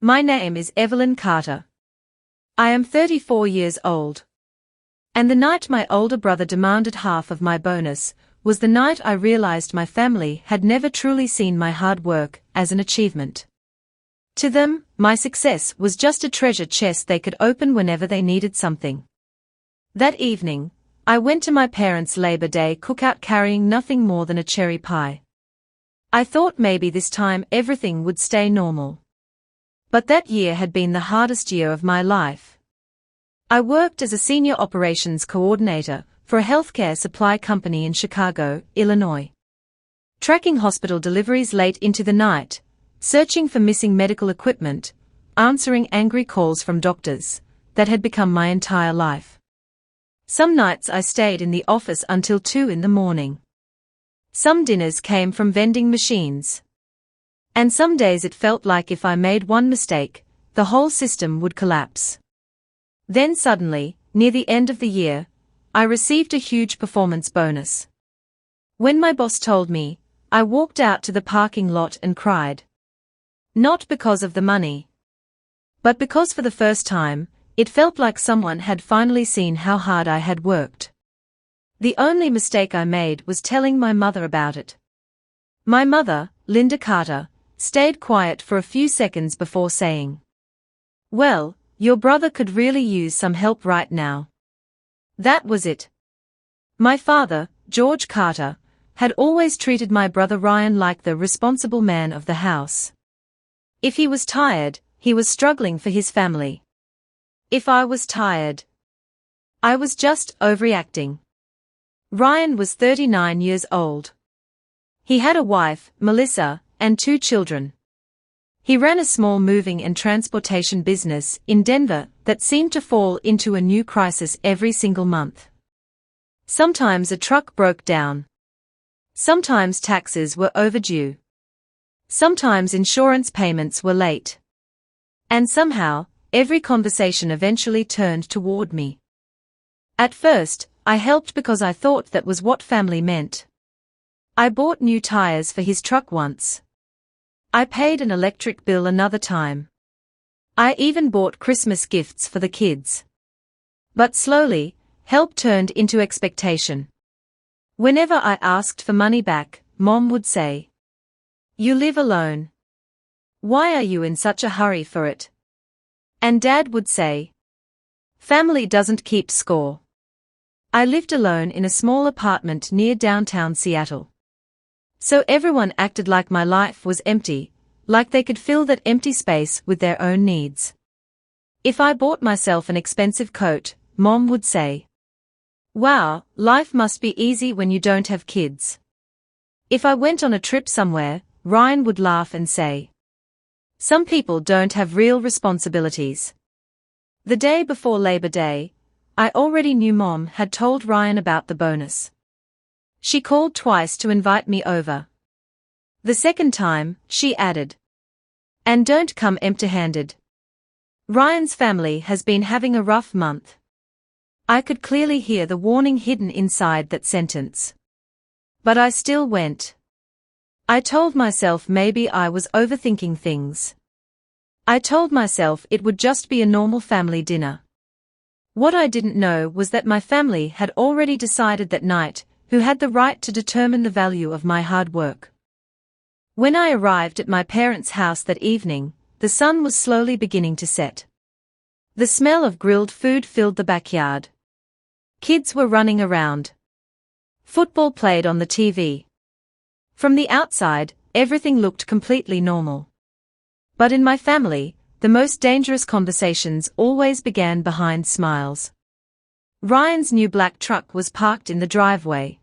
My name is Evelyn Carter. I am 34 years old. And the night my older brother demanded half of my bonus was the night I realized my family had never truly seen my hard work as an achievement. To them, my success was just a treasure chest they could open whenever they needed something. That evening, I went to my parents' Labor Day cookout carrying nothing more than a cherry pie. I thought maybe this time everything would stay normal. But that year had been the hardest year of my life. I worked as a senior operations coordinator for a healthcare supply company in Chicago, Illinois. Tracking hospital deliveries late into the night, searching for missing medical equipment, answering angry calls from doctors, that had become my entire life. Some nights I stayed in the office until 2 in the morning. Some dinners came from vending machines. And some days it felt like if I made one mistake, the whole system would collapse. Then suddenly, near the end of the year, I received a huge performance bonus. When my boss told me, I walked out to the parking lot and cried. Not because of the money, but because for the first time, it felt like someone had finally seen how hard I had worked. The only mistake I made was telling my mother about it. My mother, Linda Carter, stayed quiet for a few seconds before saying, "Well, your brother could really use some help right now." That was it. My father, George Carter, had always treated my brother Ryan like the responsible man of the house. If he was tired, he was struggling for his family. If I was tired, I was just overreacting. Ryan was 39 years old. He had a wife, Melissa, and 2 children. He ran a small moving and transportation business in Denver that seemed to fall into a new crisis every single month. Sometimes a truck broke down. Sometimes taxes were overdue. Sometimes insurance payments were late. And somehow, every conversation eventually turned toward me. At first, I helped because I thought that was what family meant. I bought new tires for his truck once. I paid an electric bill another time. I even bought Christmas gifts for the kids. But slowly, help turned into expectation. Whenever I asked for money back, Mom would say, "You live alone. Why are you in such a hurry for it?" And Dad would say, "Family doesn't keep score." I lived alone in a small apartment near downtown Seattle. So everyone acted like my life was empty, like they could fill that empty space with their own needs. If I bought myself an expensive coat, Mom would say, "Wow, life must be easy when you don't have kids." If I went on a trip somewhere, Ryan would laugh and say, "Some people don't have real responsibilities." The day before Labor Day, I already knew Mom had told Ryan about the bonus. She called twice to invite me over. The second time, she added, "And don't come empty-handed. Ryan's family has been having a rough month." I could clearly hear the warning hidden inside that sentence. But I still went. I told myself maybe I was overthinking things. I told myself it would just be a normal family dinner. What I didn't know was that my family had already decided that night who had the right to determine the value of my hard work. When I arrived at my parents' house that evening, the sun was slowly beginning to set. The smell of grilled food filled the backyard. Kids were running around. Football played on the TV. From the outside, everything looked completely normal. But in my family, the most dangerous conversations always began behind smiles. Ryan's new black truck was parked in the driveway.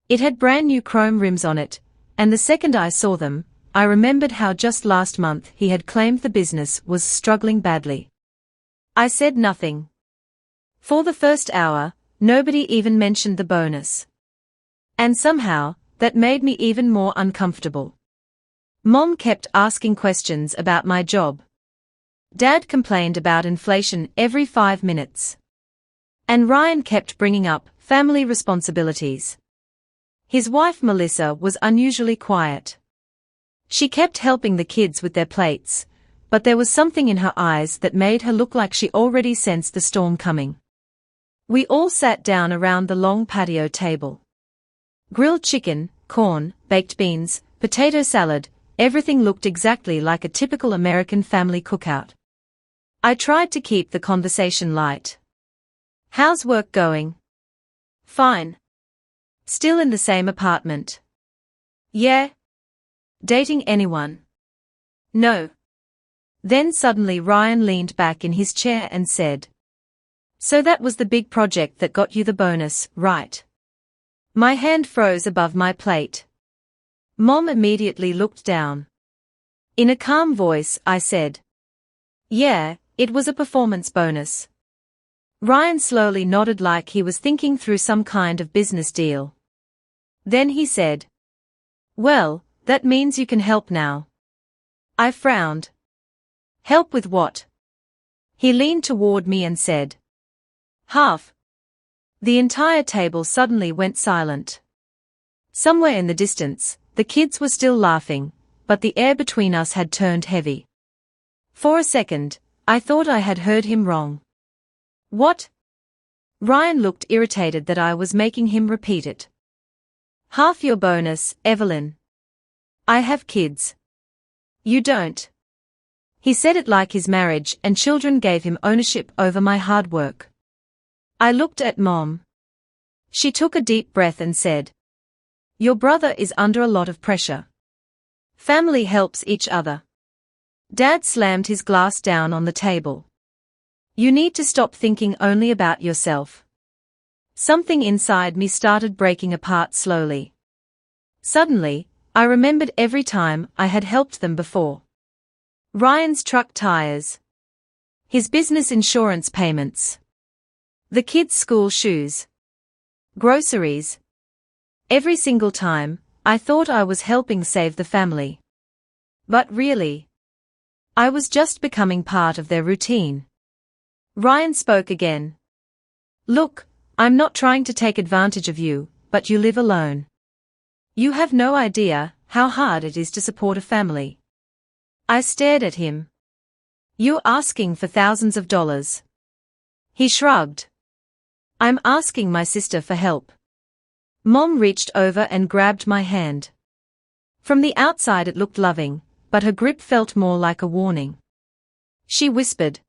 It had brand new chrome rims on it, and the second I saw them, I remembered how just last month he had claimed the business was struggling badly. I said nothing. For the first hour, nobody even mentioned the bonus. And somehow, that made me even more uncomfortable. Mom kept asking questions about my job. Dad complained about inflation every 5 minutes. And Ryan kept bringing up family responsibilities. His wife Melissa was unusually quiet. She kept helping the kids with their plates, but there was something in her eyes that made her look like she already sensed the storm coming. We all sat down around the long patio table. Grilled chicken, corn, baked beans, potato salad, everything looked exactly like a typical American family cookout. I tried to keep the conversation light. "How's work going?" "Fine. Still in the same apartment." "Yeah." "Dating anyone?" "No." Then suddenly Ryan leaned back in his chair and said, "So that was the big project that got you the bonus, right?" My hand froze above my plate. Mom immediately looked down. In a calm voice, I said, "Yeah, it was a performance bonus." Ryan slowly nodded like he was thinking through some kind of business deal. Then he said, "Well, that means you can help now." I frowned. "Help with what?" He leaned toward me and said, "Half." The entire table suddenly went silent. Somewhere in the distance, the kids were still laughing, but the air between us had turned heavy. For a second, I thought I had heard him wrong. "What?" Ryan looked irritated that I was making him repeat it. "Half your bonus, Evelyn. I have kids. You don't." He said it like his marriage and children gave him ownership over my hard work. I looked at Mom. She took a deep breath and said, "Your brother is under a lot of pressure. Family helps each other." Dad slammed his glass down on the table. "You need to stop thinking only about yourself." Something inside me started breaking apart slowly. Suddenly, I remembered every time I had helped them before. Ryan's truck tires. His business insurance payments. The kids' school shoes. Groceries. Every single time, I thought I was helping save the family. But really, I was just becoming part of their routine. Ryan spoke again. "Look, I'm not trying to take advantage of you, but you live alone. You have no idea how hard it is to support a family." I stared at him. "You're asking for thousands of dollars." He shrugged. "I'm asking my sister for help." Mom reached over and grabbed my hand. From the outside it looked loving, but her grip felt more like a warning. She whispered,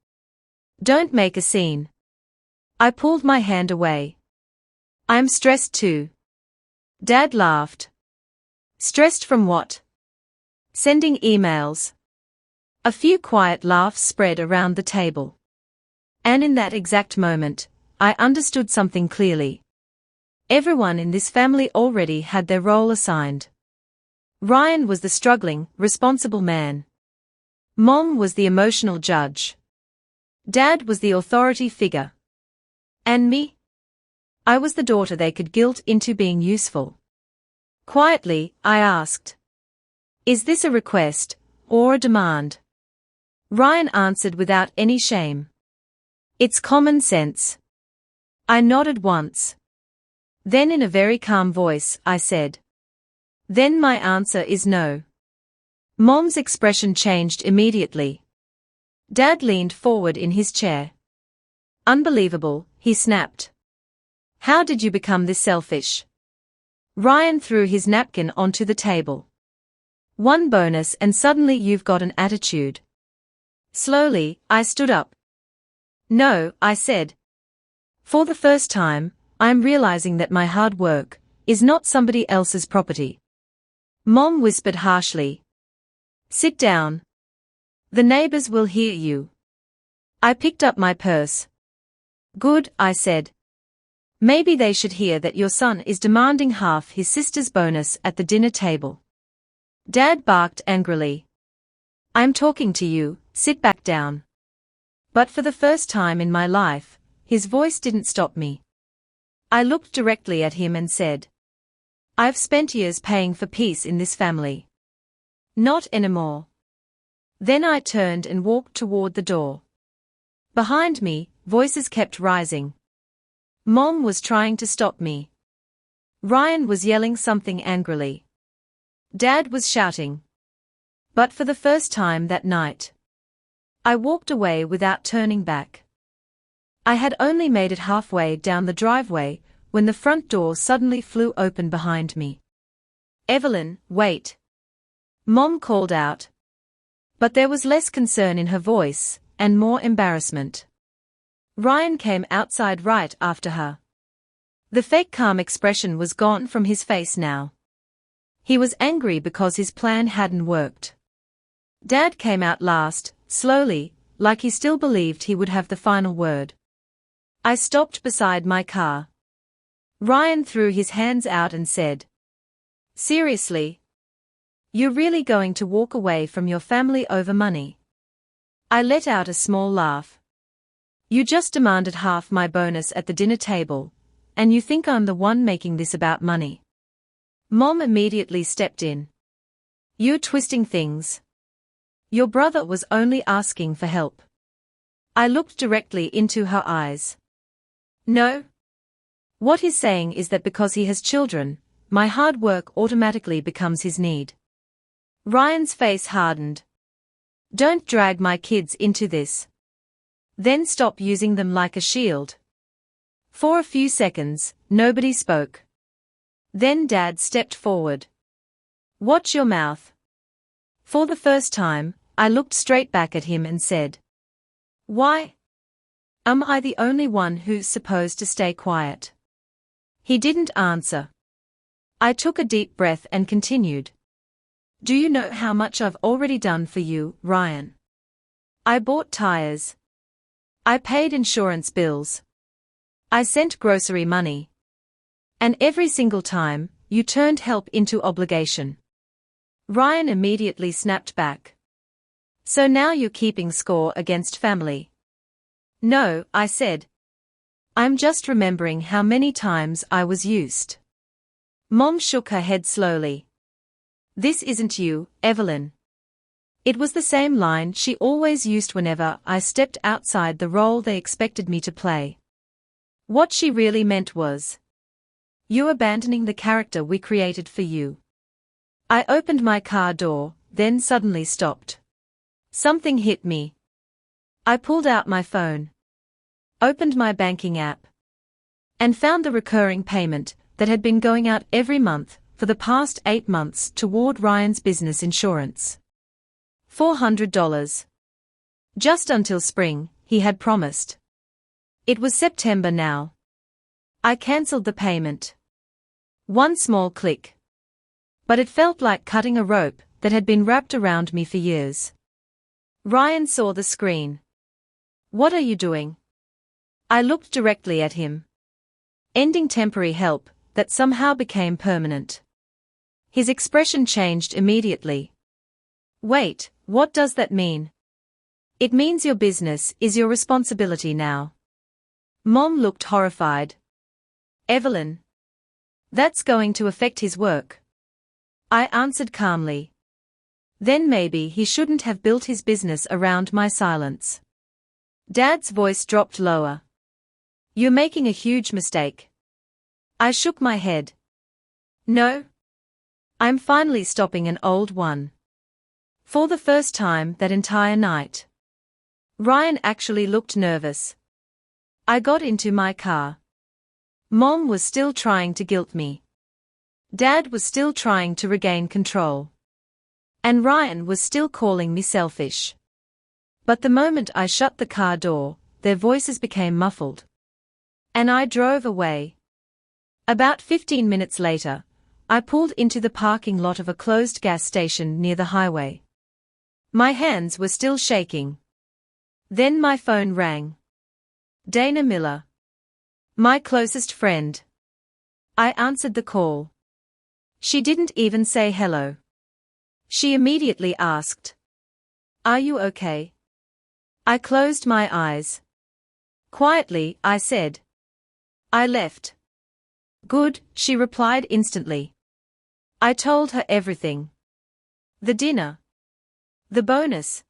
"Don't make a scene." I pulled my hand away. "I'm stressed too." Dad laughed. "Stressed from what?" "Sending emails." A few quiet laughs spread around the table. And in that exact moment, I understood something clearly. Everyone in this family already had their role assigned. Ryan was the struggling, responsible man. Mom was the emotional judge. Dad was the authority figure. And me? I was the daughter they could guilt into being useful. Quietly, I asked, "Is this a request, or a demand?" Ryan answered without any shame. "It's common sense." I nodded once. Then in a very calm voice, I said, "Then my answer is no." Mom's expression changed immediately. Dad leaned forward in his chair. "Unbelievable," he snapped. "How did you become this selfish?" Ryan threw his napkin onto the table. "One bonus and suddenly you've got an attitude." Slowly, I stood up. "No," I said. "For the first time, I'm realizing that my hard work is not somebody else's property." Mom whispered harshly, "Sit down. The neighbors will hear you." I picked up my purse. "Good," I said. "Maybe they should hear that your son is demanding half his sister's bonus at the dinner table." Dad barked angrily. "I'm talking to you, sit back down." But for the first time in my life, his voice didn't stop me. I looked directly at him and said, "I've spent years paying for peace in this family. Not anymore." Then I turned and walked toward the door. Behind me, voices kept rising. Mom was trying to stop me. Ryan was yelling something angrily. Dad was shouting. But for the first time that night, I walked away without turning back. I had only made it halfway down the driveway when the front door suddenly flew open behind me. "Evelyn, wait!" Mom called out. But there was less concern in her voice, and more embarrassment. Ryan came outside right after her. The fake calm expression was gone from his face now. He was angry because his plan hadn't worked. Dad came out last, slowly, like he still believed he would have the final word. I stopped beside my car. Ryan threw his hands out and said, "Seriously? You're really going to walk away from your family over money?" I let out a small laugh. "You just demanded half my bonus at the dinner table, and you think I'm the one making this about money?" Mom immediately stepped in. "You're twisting things. Your brother was only asking for help." I looked directly into her eyes. "No. What he's saying is that because he has children, my hard work automatically becomes his need." Ryan's face hardened. "Don't drag my kids into this. Then stop using them like a shield." For a few seconds, nobody spoke. Then Dad stepped forward. "Watch your mouth." For the first time, I looked straight back at him and said, "Why? Am I the only one who's supposed to stay quiet?" He didn't answer. I took a deep breath and continued. "Do you know how much I've already done for you, Ryan? I bought tires. I paid insurance bills. I sent grocery money. And every single time, you turned help into obligation." Ryan immediately snapped back. "So now you're keeping score against family?" "No," I said. "I'm just remembering how many times I was used." Mom shook her head slowly. "This isn't you, Evelyn." It was the same line she always used whenever I stepped outside the role they expected me to play. What she really meant was, "You're abandoning the character we created for you." I opened my car door, then suddenly stopped. Something hit me. I pulled out my phone, opened my banking app, and found the recurring payment that had been going out every month for the past 8 months toward Ryan's business insurance. $400. Just until spring, he had promised. It was September now. I cancelled the payment. One small click. But it felt like cutting a rope that had been wrapped around me for years. Ryan saw the screen. "What are you doing?" I looked directly at him. Ending temporary help that somehow became permanent. His expression changed immediately. "Wait, what does that mean?" "It means your business is your responsibility now." Mom looked horrified. "Evelyn, that's going to affect his work." I answered calmly. Then maybe he shouldn't have built his business around my silence. Dad's voice dropped lower. "You're making a huge mistake." I shook my head. "No. I'm finally stopping an old one." For the first time that entire night. Ryan actually looked nervous. I got into my car. Mom was still trying to guilt me. Dad was still trying to regain control. And Ryan was still calling me selfish. But the moment I shut the car door, their voices became muffled. And I drove away. About 15 minutes later, I pulled into the parking lot of a closed gas station near the highway. My hands were still shaking. Then my phone rang. Dana Miller. My closest friend. I answered the call. She didn't even say hello. She immediately asked, "Are you okay?" I closed my eyes. Quietly, I said, "I left." "Good," she replied instantly. I told her everything. The dinner. The bonus.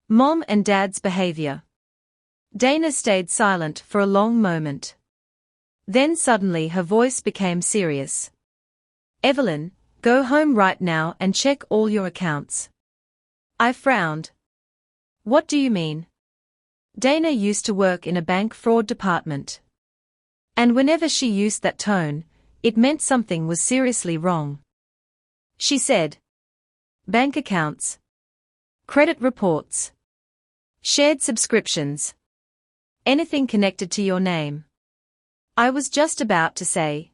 Mom and Dad's behavior. Dana stayed silent for a long moment. Then suddenly her voice became serious. "Evelyn, go home right now and check all your accounts." I frowned. What do you mean? Dana used to work in a bank fraud department. And whenever she used that tone, it meant something was seriously wrong. She said, bank accounts, credit reports, shared subscriptions, anything connected to your name. I was just about to say,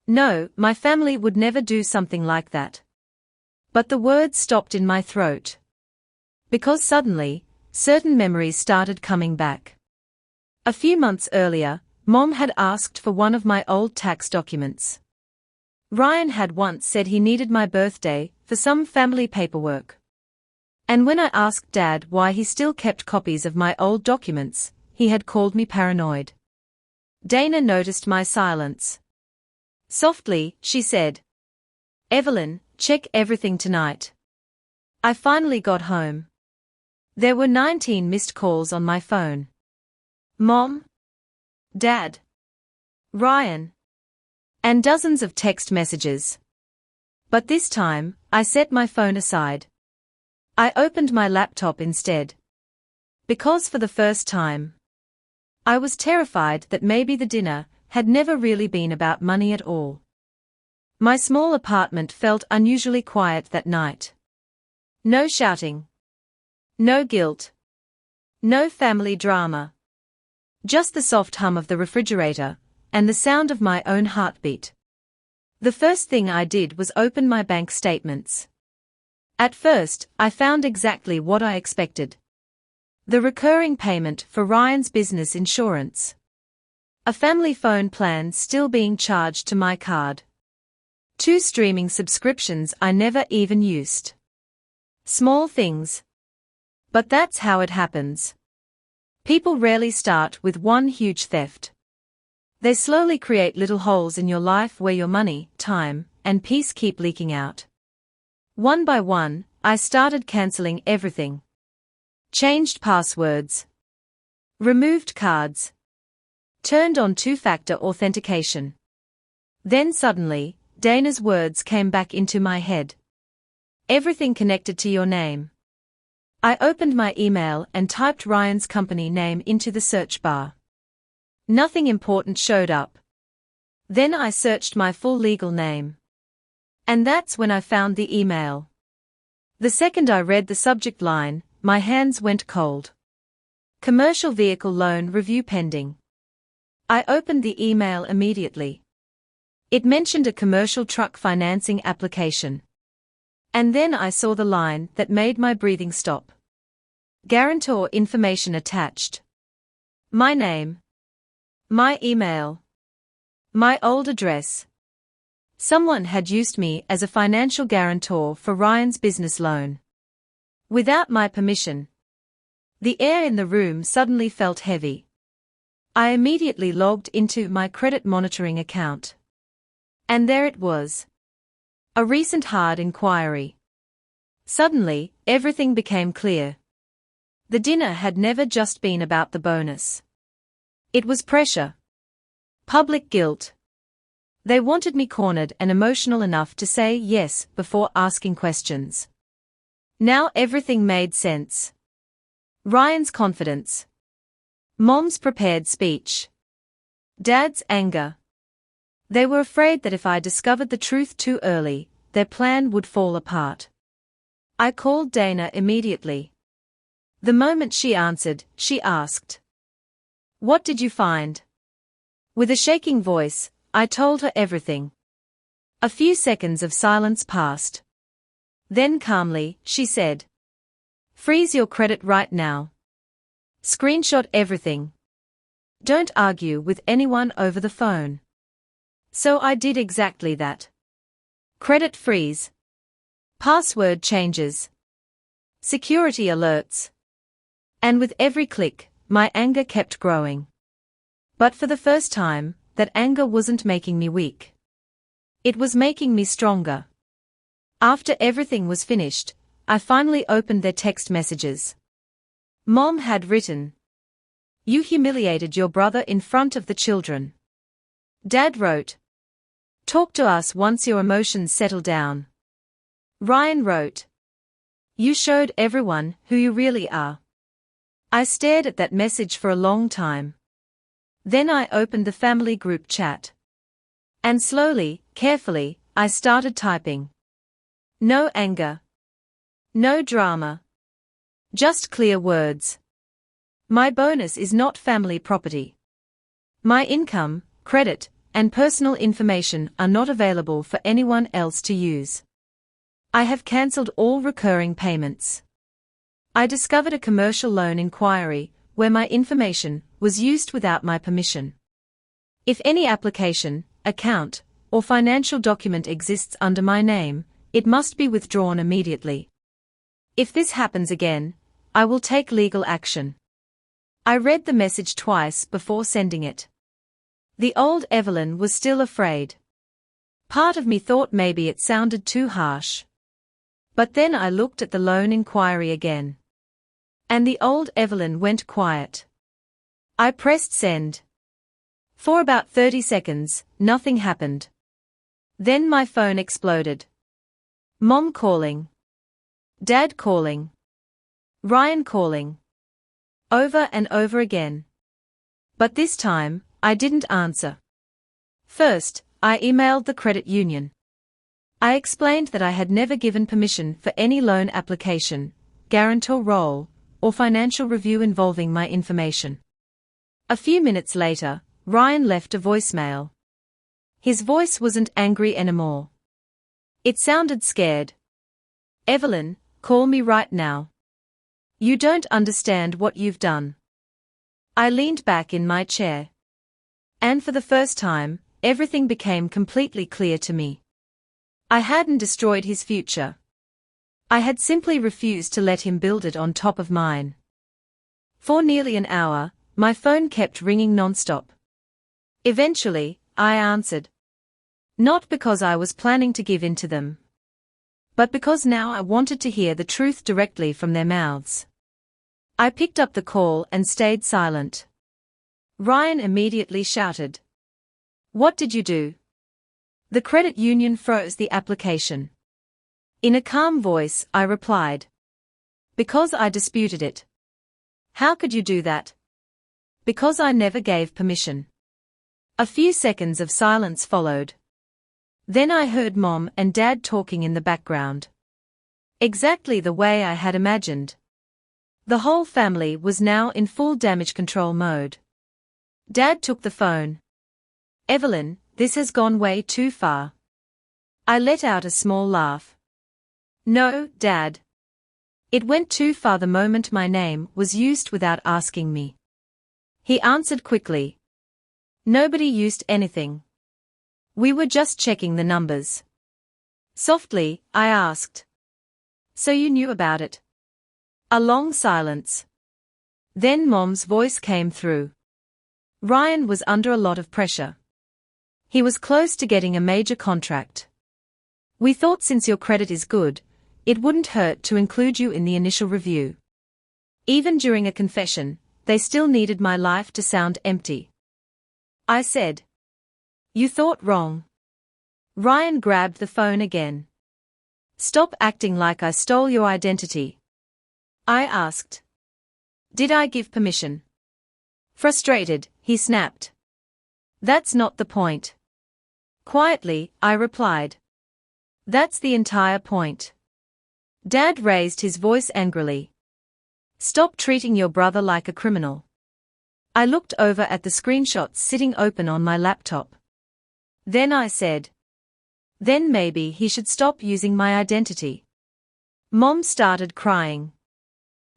no, my family would never do something like that. But the words stopped in my throat. Because suddenly, certain memories started coming back. A few months earlier, Mom had asked for one of my old tax documents. Ryan had once said he needed my birthday for some family paperwork. And when I asked Dad why he still kept copies of my old documents, he had called me paranoid. Dana noticed my silence. Softly, she said, Evelyn, check everything tonight. I finally got home. There were 19 missed calls on my phone. Mom, Dad, Ryan, and dozens of text messages. But this time, I set my phone aside. I opened my laptop instead. Because for the first time, I was terrified that maybe the dinner had never really been about money at all. My small apartment felt unusually quiet that night. No shouting. No guilt. No family drama. Just the soft hum of the refrigerator, and the sound of my own heartbeat. The first thing I did was open my bank statements. At first, I found exactly what I expected. The recurring payment for Ryan's business insurance. A family phone plan still being charged to my card. 2 streaming subscriptions I never even used. Small things. But that's how it happens. People rarely start with one huge theft. They slowly create little holes in your life where your money, time, and peace keep leaking out. One by one, I started canceling everything. Changed passwords. Removed cards. Turned on 2-factor authentication. Then suddenly, Dana's words came back into my head. Everything connected to your name. I opened my email and typed Ryan's company name into the search bar. Nothing important showed up. Then I searched my full legal name. And that's when I found the email. The second I read the subject line, my hands went cold. Commercial vehicle loan review pending. I opened the email immediately. It mentioned a commercial truck financing application. And then I saw the line that made my breathing stop. Guarantor information attached. My name. My email. My old address. Someone had used me as a financial guarantor for Ryan's business loan. Without my permission. The air in the room suddenly felt heavy. I immediately logged into my credit monitoring account. And there it was. A recent hard inquiry. Suddenly, everything became clear. The dinner had never just been about the bonus. It was pressure. Public guilt. They wanted me cornered and emotional enough to say yes before asking questions. Now everything made sense. Ryan's confidence. Mom's prepared speech. Dad's anger. They were afraid that if I discovered the truth too early, their plan would fall apart. I called Dana immediately. The moment she answered, she asked, "What did you find?" With a shaking voice, I told her everything. A few seconds of silence passed. Then calmly, she said, "Freeze your credit right now. Screenshot everything. Don't argue with anyone over the phone." So I did exactly that. Credit freeze. Password changes. Security alerts. And with every click, my anger kept growing. But for the first time, that anger wasn't making me weak. It was making me stronger. After everything was finished, I finally opened their text messages. Mom had written, "You humiliated your brother in front of the children." Dad wrote, "Talk to us once your emotions settle down." Ryan wrote, "You showed everyone who you really are." I stared at that message for a long time. Then I opened the family group chat. And slowly, carefully, I started typing. No anger. No drama. Just clear words. My bonus is not family property. My income, credit, and personal information are not available for anyone else to use. I have cancelled all recurring payments. I discovered a commercial loan inquiry where my information was used without my permission. If any application, account, or financial document exists under my name, it must be withdrawn immediately. If this happens again, I will take legal action. I read the message twice before sending it. The old Evelyn was still afraid. Part of me thought maybe it sounded too harsh. But then I looked at the loan inquiry again. And the old Evelyn went quiet. I pressed send. For about 30 seconds, nothing happened. Then my phone exploded. Mom calling. Dad calling. Ryan calling. Over and over again. But this time, I didn't answer. First, I emailed the credit union. I explained that I had never given permission for any loan application, guarantor role, or financial review involving my information. A few minutes later, Ryan left a voicemail. His voice wasn't angry anymore. It sounded scared. Evelyn, call me right now. You don't understand what you've done. I leaned back in my chair. And for the first time, everything became completely clear to me. I hadn't destroyed his future. I had simply refused to let him build it on top of mine. For nearly an hour, my phone kept ringing non-stop. Eventually, I answered. Not because I was planning to give in to them, but because now I wanted to hear the truth directly from their mouths. I picked up the call and stayed silent. Ryan immediately shouted. What did you do? The credit union froze the application. In a calm voice, I replied. Because I disputed it. How could you do that? Because I never gave permission. A few seconds of silence followed. Then I heard Mom and Dad talking in the background. Exactly the way I had imagined. The whole family was now in full damage control mode. Dad took the phone. Evelyn, this has gone way too far. I let out a small laugh. No, Dad. It went too far the moment my name was used without asking me. He answered quickly. Nobody used anything. We were just checking the numbers. Softly, I asked. So you knew about it? A long silence. Then Mom's voice came through. Ryan was under a lot of pressure. He was close to getting a major contract. We thought since your credit is good, it wouldn't hurt to include you in the initial review. Even during a confession, they still needed my life to sound empty. I said. You thought wrong. Ryan grabbed the phone again. Stop acting like I stole your identity. I asked. Did I give permission? Frustrated, he snapped. That's not the point. Quietly, I replied. That's the entire point. Dad raised his voice angrily. Stop treating your brother like a criminal. I looked over at the screenshots sitting open on my laptop. Then I said. Then maybe he should stop using my identity. Mom started crying.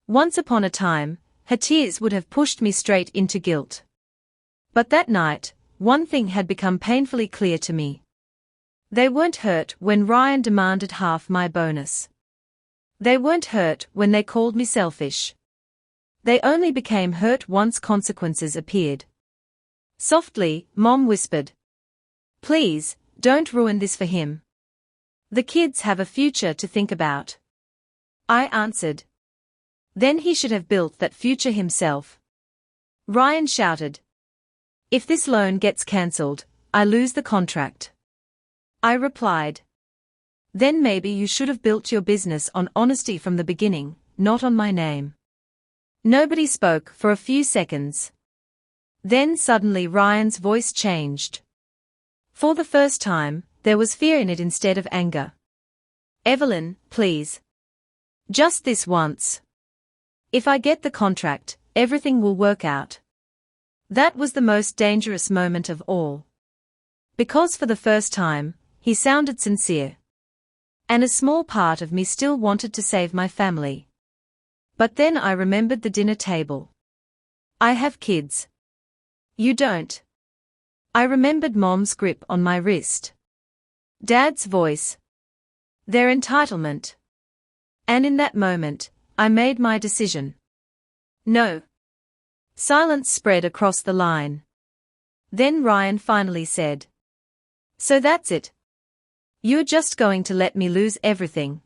Once upon a time, her tears would have pushed me straight into guilt. But that night, one thing had become painfully clear to me. They weren't hurt when Ryan demanded half my bonus. They weren't hurt when they called me selfish. They only became hurt once consequences appeared. Softly, Mom whispered. Please, don't ruin this for him. The kids have a future to think about. I answered. Then he should have built that future himself. Ryan shouted. If this loan gets cancelled, I lose the contract. I replied. Then maybe you should have built your business on honesty from the beginning, not on my name. Nobody spoke for a few seconds. Then suddenly Ryan's voice changed. For the first time, there was fear in it instead of anger. "Evelyn, please. Just this once. If I get the contract, everything will work out." That was the most dangerous moment of all. Because for the first time, he sounded sincere. And a small part of me still wanted to save my family. But then I remembered the dinner table. "I have kids. You don't." I remembered Mom's grip on my wrist. Dad's voice. Their entitlement. And in that moment, I made my decision. No. Silence spread across the line. Then Ryan finally said, "So that's it. You're just going to let me lose everything?"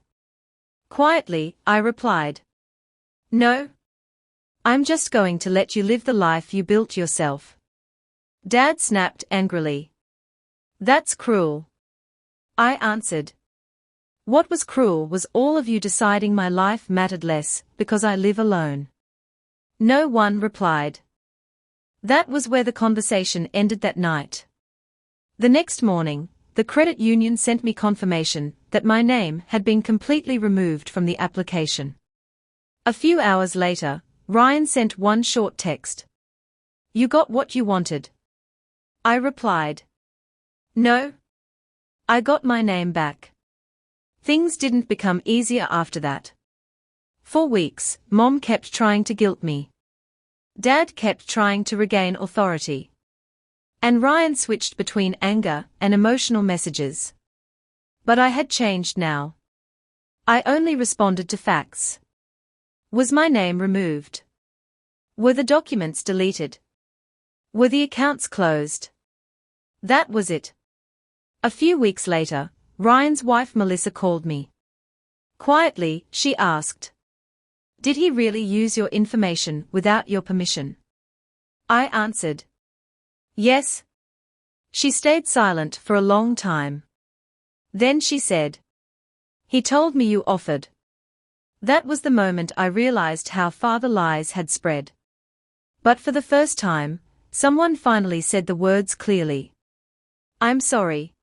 Quietly, I replied, "No. I'm just going to let you live the life you built yourself." Dad snapped angrily. "That's cruel." I answered. "What was cruel was all of you deciding my life mattered less because I live alone." No one replied. That was where the conversation ended that night. The next morning, the credit union sent me confirmation that my name had been completely removed from the application. A few hours later, Ryan sent one short text. "You got what you wanted." I replied, "No. I got my name back." Things didn't become easier after that. For weeks, Mom kept trying to guilt me. Dad kept trying to regain authority. And Ryan switched between anger and emotional messages. But I had changed now. I only responded to facts. Was my name removed? Were the documents deleted? Were the accounts closed? That was it. A few weeks later, Ryan's wife Melissa called me. Quietly, she asked, "Did he really use your information without your permission?" I answered, "Yes." She stayed silent for a long time. Then she said, "He told me you offered." That was the moment I realized how far the lies had spread. But for the first time, someone finally said the words clearly. "I'm sorry."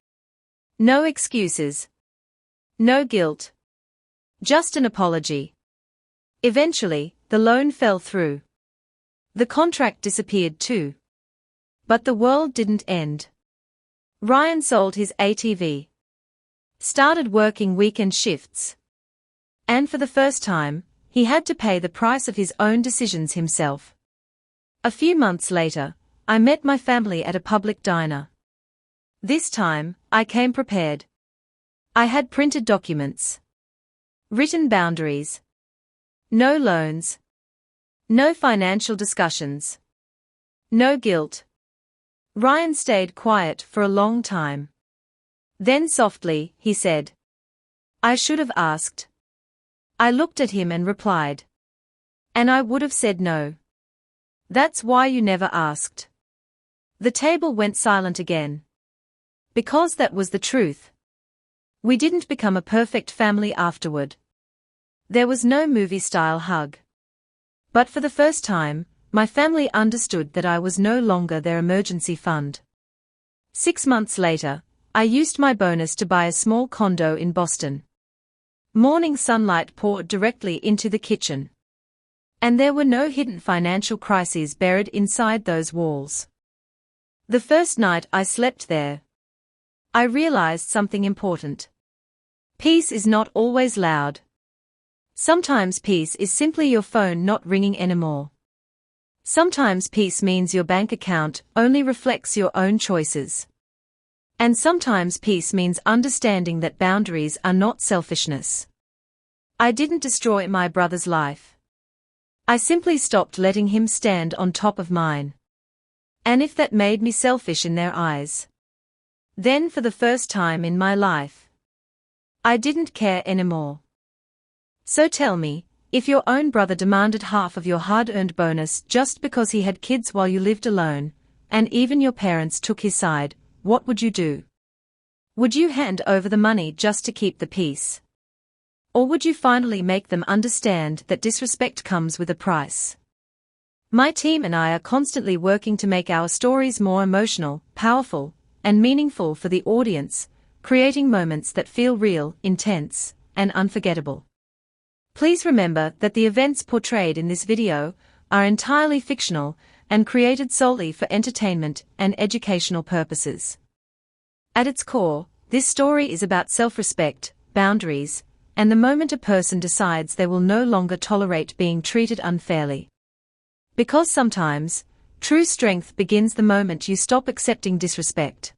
No excuses. No guilt. Just an apology. Eventually, the loan fell through. The contract disappeared too. But the world didn't end. Ryan sold his ATV. Started working weekend shifts. And for the first time, he had to pay the price of his own decisions himself. A few months later, I met my family at a public diner. This time, I came prepared. I had printed documents. Written boundaries. No loans. No financial discussions. No guilt. Ryan stayed quiet for a long time. Then softly, he said, "I should have asked." I looked at him and replied, "And I would have said no. That's why you never asked." The table went silent again. Because that was the truth. We didn't become a perfect family afterward. There was no movie-style hug. But for the first time, my family understood that I was no longer their emergency fund. 6 months later, I used my bonus to buy a small condo in Boston. Morning sunlight poured directly into the kitchen. And there were no hidden financial crises buried inside those walls. The first night I slept there, I realized something important. Peace is not always loud. Sometimes peace is simply your phone not ringing anymore. Sometimes peace means your bank account only reflects your own choices. And sometimes peace means understanding that boundaries are not selfishness. I didn't destroy my brother's life. I simply stopped letting him stand on top of mine. And if that made me selfish in their eyes, then for the first time in my life, I didn't care anymore. So tell me, if your own brother demanded half of your hard-earned bonus just because he had kids while you lived alone, and even your parents took his side, what would you do? Would you hand over the money just to keep the peace? Or would you finally make them understand that disrespect comes with a price? My team and I are constantly working to make our stories more emotional, powerful, and meaningful for the audience, creating moments that feel real, intense, and unforgettable. Please remember that the events portrayed in this video are entirely fictional and created solely for entertainment and educational purposes. At its core, this story is about self-respect, boundaries, and the moment a person decides they will no longer tolerate being treated unfairly. Because sometimes, true strength begins the moment you stop accepting disrespect.